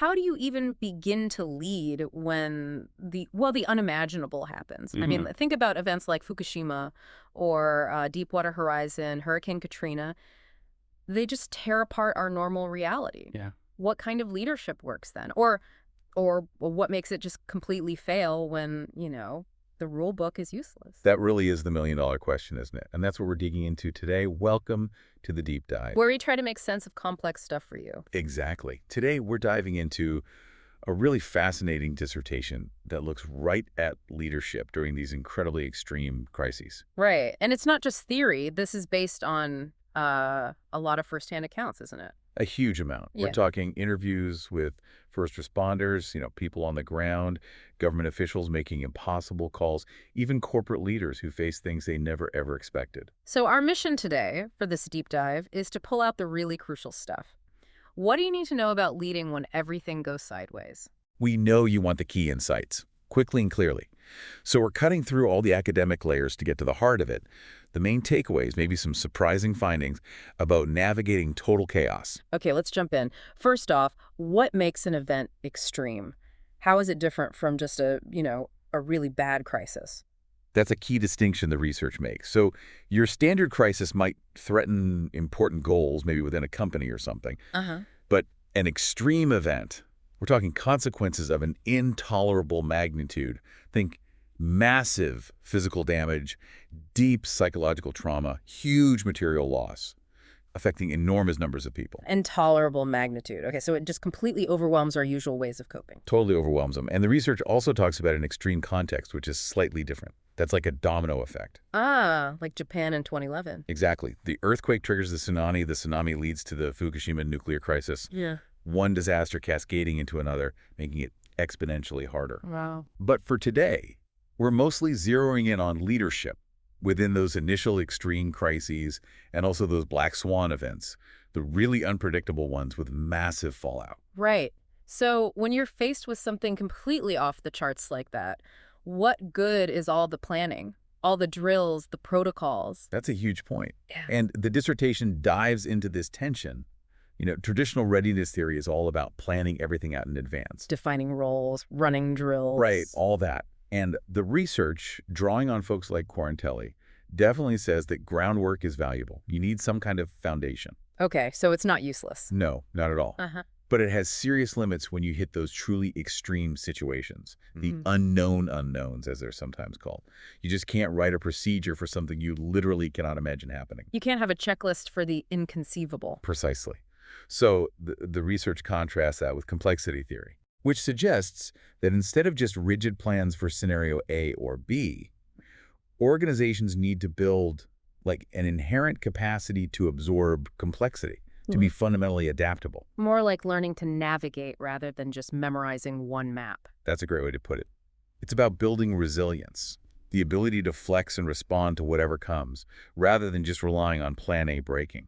how do you even begin to lead when the unimaginable happens? I mean, think about events like Fukushima or Deepwater Horizon, Hurricane Katrina. They just tear apart our normal reality. Yeah. What kind of leadership works then? Or what makes it just completely fail when, the rule book is useless? That really is the million-dollar question, isn't it? And that's what we're digging into today. Welcome to the deep dive. Where we try to make sense of complex stuff for you. Exactly. Today, we're diving into a really fascinating dissertation that looks right at leadership during these incredibly extreme crises. Right. And it's not just theory. This is based on a lot of firsthand accounts, isn't it? A huge amount. Yeah. We're talking interviews with first responders, people on the ground, government officials making impossible calls, even corporate leaders who face things they never, ever expected. So our mission today for this deep dive is to pull out the really crucial stuff. What do you need to know about leading when everything goes sideways? We know you want the key insights, quickly and clearly. So we're cutting through all the academic layers to get to the heart of it. The main takeaways, maybe some surprising findings about navigating total chaos. Okay, let's jump in. First off, what makes an event extreme? How is it different from just a really bad crisis? That's a key distinction the research makes. So your standard crisis might threaten important goals, maybe within a company or something. But an extreme event, we're talking consequences of an intolerable magnitude. Think massive physical damage, deep psychological trauma, huge material loss, affecting enormous numbers of people. Intolerable magnitude. Okay, so it just completely overwhelms our usual ways of coping. Totally overwhelms them. And the research also talks about an extreme context, which is slightly different. That's like a domino effect. Ah, like Japan in 2011. Exactly. The earthquake triggers the tsunami leads to the Fukushima nuclear crisis. Yeah. One disaster cascading into another, making it exponentially harder. Wow. But for today, we're mostly zeroing in on leadership within those initial extreme crises and also those black swan events, the really unpredictable ones with massive fallout. Right. So when you're faced with something completely off the charts like that, what good is all the planning, all the drills, the protocols? That's a huge point. Yeah. And the dissertation dives into this tension. Traditional readiness theory is all about planning everything out in advance. Defining roles, running drills. Right, all that. And the research, drawing on folks like Quarantelli, definitely says that groundwork is valuable. You need some kind of foundation. Okay, so it's not useless. No, not at all. But it has serious limits when you hit those truly extreme situations, the unknown unknowns, as they're sometimes called. You just can't write a procedure for something you literally cannot imagine happening. You can't have a checklist for the inconceivable. Precisely. So the research contrasts that with complexity theory, which suggests that instead of just rigid plans for scenario A or B, organizations need to build like an inherent capacity to absorb complexity, to be fundamentally adaptable. More like learning to navigate rather than just memorizing one map. That's a great way to put it. It's about building resilience, the ability to flex and respond to whatever comes, rather than just relying on plan A breaking.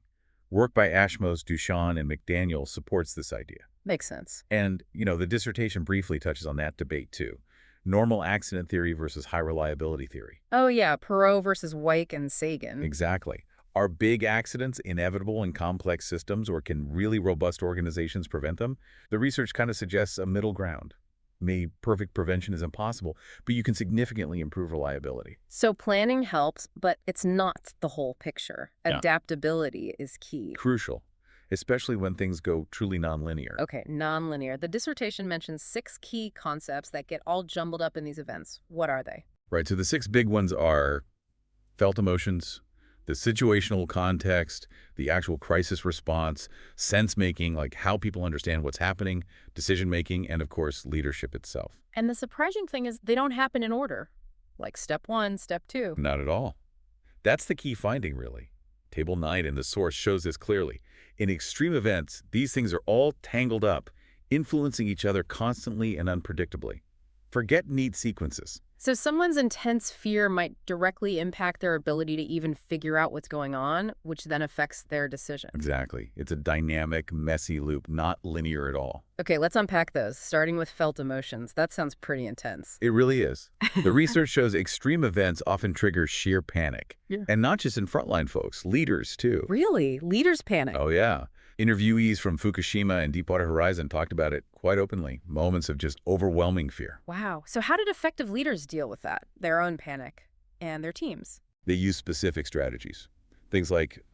Work by Ashmos, Duchamp, and McDaniel supports this idea. Makes sense. And, the dissertation briefly touches on that debate, too. Normal accident theory versus high reliability theory. Oh, yeah, Perot versus Weick and Sagan. Exactly. Are big accidents inevitable in complex systems, or can really robust organizations prevent them? The research kind of suggests a middle ground. Maybe perfect prevention is impossible, but you can significantly improve reliability. So planning helps, but it's not the whole picture. Yeah. Adaptability is key. Crucial, especially when things go truly nonlinear. Okay, nonlinear. The dissertation mentions 6 key concepts that get all jumbled up in these events. What are they? Right, so the 6 big ones are felt emotions, the situational context, the actual crisis response, sense-making, like how people understand what's happening, decision-making, and of course, leadership itself. And the surprising thing is they don't happen in order, like step 1, step 2. Not at all. That's the key finding, really. Table 9 in the source shows this clearly. In extreme events, these things are all tangled up, influencing each other constantly and unpredictably. Forget neat sequences. So someone's intense fear might directly impact their ability to even figure out what's going on, which then affects their decision. Exactly. It's a dynamic, messy loop, not linear at all. Okay, let's unpack those, starting with felt emotions. That sounds pretty intense. It really is. The research shows extreme events often trigger sheer panic. Yeah. And not just in frontline folks, leaders too. Really? Leaders panic? Oh, yeah. Interviewees from Fukushima and Deepwater Horizon talked about it quite openly, moments of just overwhelming fear. Wow. So how did effective leaders deal with that, their own panic, and their teams? They used specific strategies, things like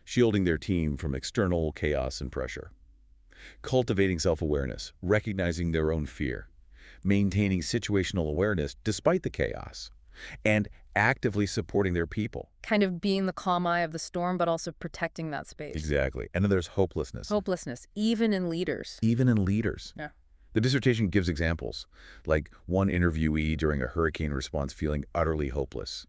shielding their team from external chaos and pressure, cultivating self-awareness, recognizing their own fear, maintaining situational awareness despite the chaos, and actively supporting their people. Kind of being the calm eye of the storm, but also protecting that space. Exactly. And then there's hopelessness. Hopelessness, even in leaders. Even in leaders. Yeah. The dissertation gives examples, like one interviewee during a hurricane response feeling utterly hopeless.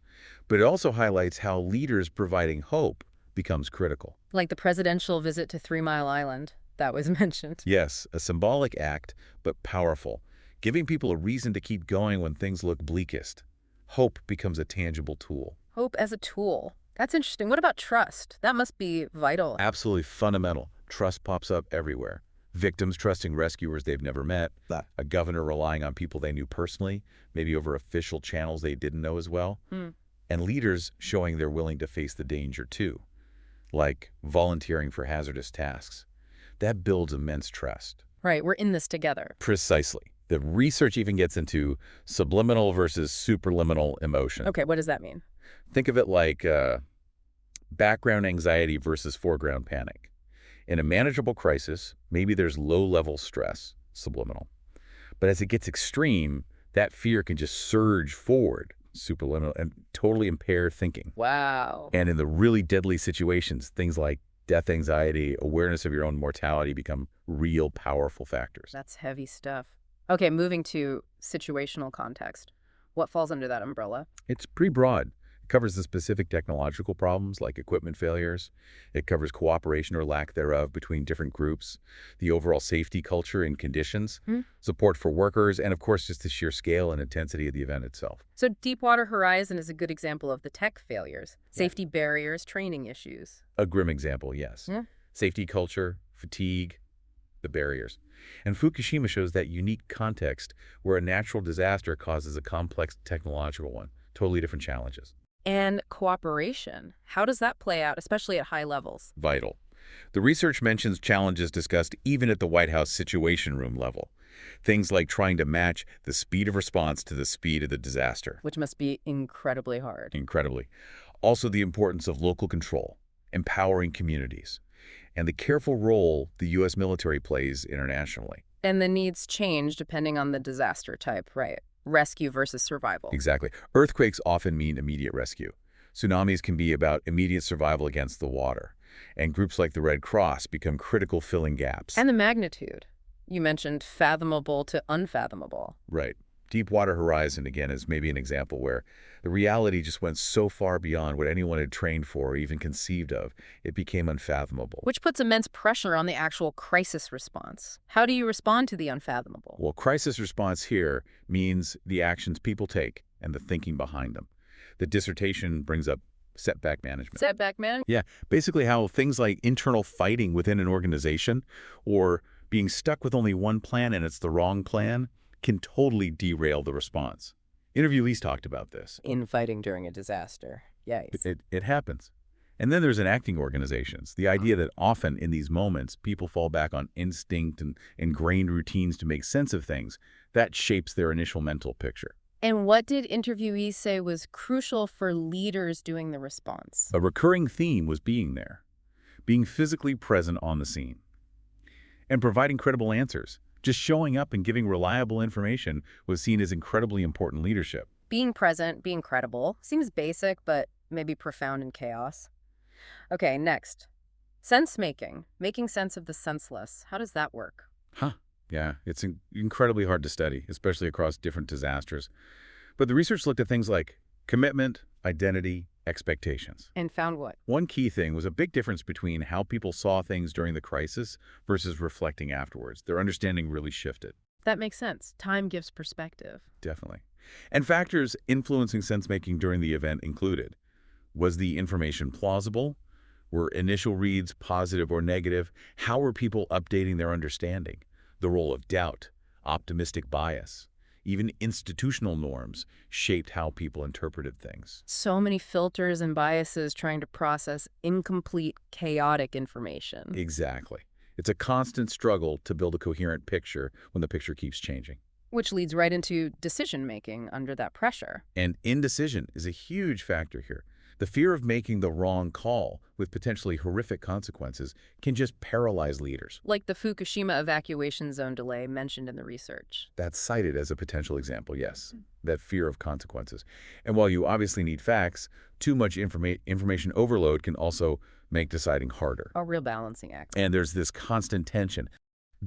But it also highlights how leaders providing hope becomes critical. Like the presidential visit to 3 Mile Island that was mentioned. Yes, a symbolic act, but powerful, giving people a reason to keep going when things look bleakest. Hope becomes a tangible tool. Hope as a tool. That's interesting. What about trust? That must be vital. Absolutely fundamental. Trust pops up everywhere. Victims trusting rescuers they've never met, a governor relying on people they knew personally, maybe over official channels they didn't know as well, and leaders showing they're willing to face the danger too, like volunteering for hazardous tasks. That builds immense trust. Right, we're in this together. Precisely. The research even gets into subliminal versus superliminal emotion. Okay, what does that mean? Think of it like background anxiety versus foreground panic. In a manageable crisis, maybe there's low-level stress, subliminal. But as it gets extreme, that fear can just surge forward, superliminal, and totally impair thinking. Wow. And in the really deadly situations, things like death anxiety, awareness of your own mortality become real powerful factors. That's heavy stuff. Okay, moving to situational context. What falls under that umbrella? It's pretty broad. It covers the specific technological problems like equipment failures. It covers cooperation or lack thereof between different groups, the overall safety culture and conditions, support for workers, and of course just the sheer scale and intensity of the event itself. So Deepwater Horizon is a good example of the tech failures, safety barriers, training issues. A grim example, yes. Safety culture, fatigue, the barriers. And Fukushima shows that unique context where a natural disaster causes a complex technological one. Totally different challenges. And cooperation. How does that play out, especially at high levels? Vital. The research mentions challenges discussed even at the White House Situation Room level. Things like trying to match the speed of response to the speed of the disaster. Which must be incredibly hard. Incredibly. Also the importance of local control, empowering communities, and the careful role the U.S. military plays internationally. And the needs change depending on the disaster type, right? Rescue versus survival. Exactly. Earthquakes often mean immediate rescue. Tsunamis can be about immediate survival against the water. And groups like the Red Cross become critical filling gaps. And the magnitude. You mentioned fathomable to unfathomable. Right. Deepwater Horizon, again, is maybe an example where the reality just went so far beyond what anyone had trained for or even conceived of, it became unfathomable. Which puts immense pressure on the actual crisis response. How do you respond to the unfathomable? Well, crisis response here means the actions people take and the thinking behind them. The dissertation brings up setback management. Setback management? Yeah, basically how things like internal fighting within an organization or being stuck with only one plan and it's the wrong plan can totally derail the response. Interviewees talked about this. Infighting during a disaster. Yikes. It happens. And then there's enacting organizations. The idea that often in these moments, people fall back on instinct and ingrained routines to make sense of things. That shapes their initial mental picture. And what did interviewees say was crucial for leaders doing the response? A recurring theme was being there, being physically present on the scene, and providing credible answers. Just showing up and giving reliable information was seen as incredibly important leadership. Being present, being credible. Seems basic, but maybe profound in chaos. Okay, next. Sense-making. Making sense of the senseless. How does that work? Yeah, it's incredibly hard to study, especially across different disasters. But the research looked at things like commitment, identity, expectations. And found what? One key thing was a big difference between how people saw things during the crisis versus reflecting afterwards. Their understanding really shifted. That makes sense. Time gives perspective. Definitely. And factors influencing sense-making during the event included: was the information plausible? Were initial reads positive or negative? How were people updating their understanding? The role of doubt, optimistic bias, even institutional norms shaped how people interpreted things. So many filters and biases trying to process incomplete, chaotic information. Exactly. It's a constant struggle to build a coherent picture when the picture keeps changing. Which leads right into decision-making under that pressure. And indecision is a huge factor here. The fear of making the wrong call with potentially horrific consequences can just paralyze leaders. Like the Fukushima evacuation zone delay mentioned in the research. That's cited as a potential example, yes, that fear of consequences. And while you obviously need facts, too much information overload can also make deciding harder. A real balancing act. And there's this constant tension.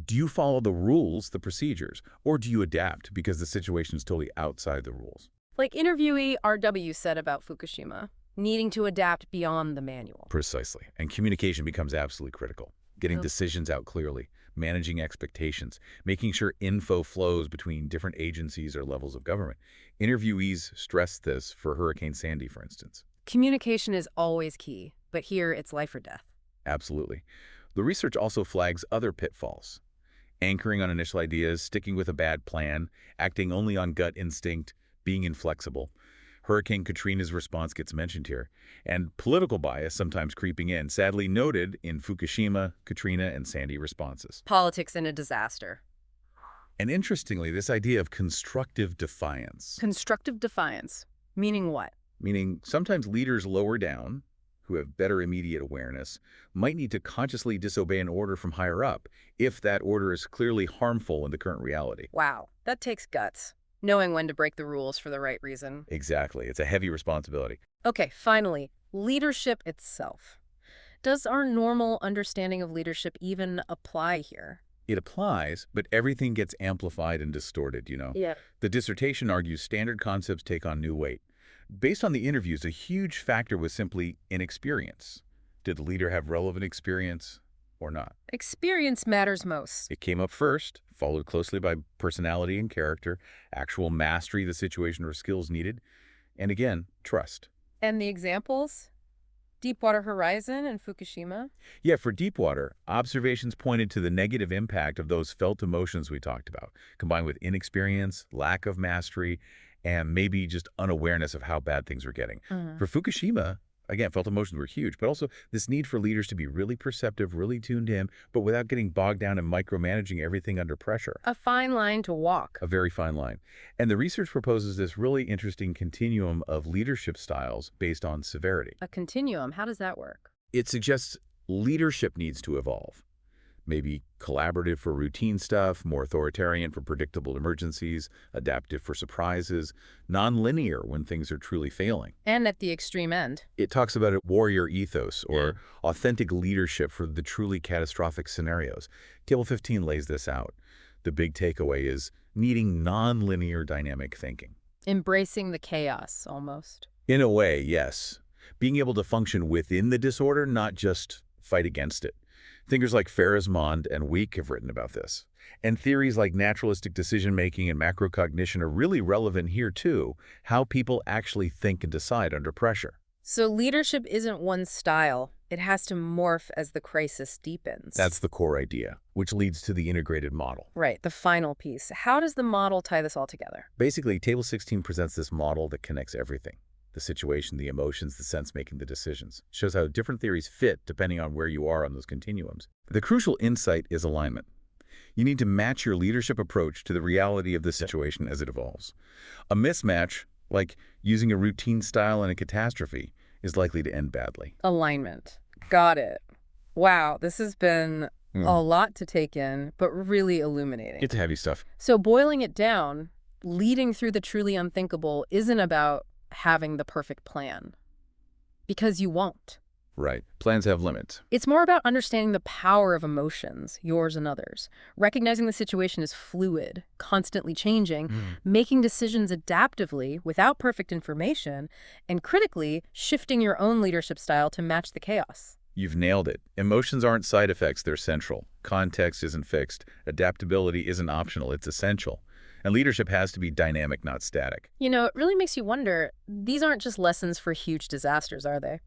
Do you follow the rules, the procedures, or do you adapt because the situation is totally outside the rules? Like interviewee RW said about Fukushima, needing to adapt beyond the manual. Precisely. And communication becomes absolutely critical. Getting decisions out clearly, managing expectations, making sure info flows between different agencies or levels of government. Interviewees stress this for Hurricane Sandy, for instance. Communication is always key, but here it's life or death. Absolutely. The research also flags other pitfalls. Anchoring on initial ideas, sticking with a bad plan, acting only on gut instinct, being inflexible. Hurricane Katrina's response gets mentioned here, and political bias sometimes creeping in, sadly noted in Fukushima, Katrina, and Sandy responses. Politics in a disaster. And interestingly, this idea of constructive defiance. Constructive defiance. Meaning what? Meaning sometimes leaders lower down, who have better immediate awareness, might need to consciously disobey an order from higher up if that order is clearly harmful in the current reality. Wow, that takes guts. Knowing when to break the rules for the right reason. Exactly. It's a heavy responsibility. Okay, finally, leadership itself. Does our normal understanding of leadership even apply here? It applies, but everything gets amplified and distorted, you know? Yeah. The dissertation argues standard concepts take on new weight. Based on the interviews, a huge factor was simply inexperience. Did the leader have relevant experience or not? Experience matters most. It came up first, followed closely by personality and character, actual mastery of the situation or skills needed, and again, trust. And the examples? Deepwater Horizon and Fukushima? Yeah, for Deepwater, observations pointed to the negative impact of those felt emotions we talked about, combined with inexperience, lack of mastery, and maybe just unawareness of how bad things were getting. For Fukushima, again, felt emotions were huge, but also this need for leaders to be really perceptive, really tuned in, but without getting bogged down in micromanaging everything under pressure. A fine line to walk. A very fine line. And the research proposes this really interesting continuum of leadership styles based on severity. A continuum. How does that work? It suggests leadership needs to evolve. Maybe collaborative for routine stuff, more authoritarian for predictable emergencies, adaptive for surprises, non-linear when things are truly failing. And at the extreme end. It talks about a warrior ethos or authentic leadership for the truly catastrophic scenarios. Table 15 lays this out. The big takeaway is needing non-linear dynamic thinking. Embracing the chaos, almost. In a way, yes. Being able to function within the disorder, not just fight against it. Thinkers like Ferrismond and Week have written about this. And theories like naturalistic decision-making and macrocognition are really relevant here too, how people actually think and decide under pressure. So leadership isn't one style. It has to morph as the crisis deepens. That's the core idea, which leads to the integrated model. Right, the final piece. How does the model tie this all together? Basically, Table 16 presents this model that connects everything. The situation, the emotions, the sense-making, the decisions. Shows how different theories fit depending on where you are on those continuums. The crucial insight is alignment. You need to match your leadership approach to the reality of the situation as it evolves. A mismatch, like using a routine style in a catastrophe, is likely to end badly. Alignment. Got it. Wow, this has been a lot to take in, but really illuminating. It's heavy stuff. So boiling it down, leading through the truly unthinkable isn't about having the perfect plan, because you won't. Right. Plans have limits. It's more about understanding the power of emotions, yours and others, recognizing the situation is fluid, constantly changing, making decisions adaptively without perfect information, and critically shifting your own leadership style to match the chaos. You've nailed it. Emotions aren't side effects, they're central. Context isn't fixed. Adaptability isn't optional, it's essential. And leadership has to be dynamic, not static. You know, it really makes you wonder, these aren't just lessons for huge disasters, are they?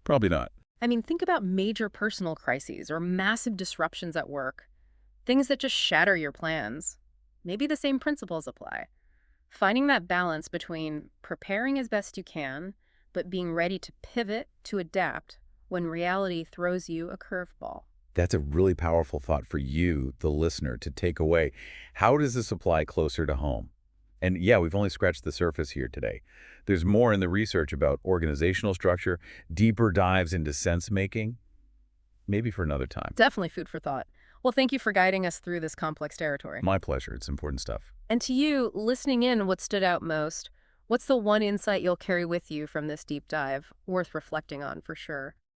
Probably not. I mean, think about major personal crises or massive disruptions at work. Things that just shatter your plans. Maybe the same principles apply. Finding that balance between preparing as best you can, but being ready to pivot, to adapt, when reality throws you a curveball. That's a really powerful thought for you, the listener, to take away. How does this apply closer to home? And yeah, we've only scratched the surface here today. There's more in the research about organizational structure, deeper dives into sense making, maybe for another time. Definitely food for thought. Well, thank you for guiding us through this complex territory. My pleasure. It's important stuff. And to you, listening in, what stood out most? What's the one insight you'll carry with you from this deep dive? Worth reflecting on for sure.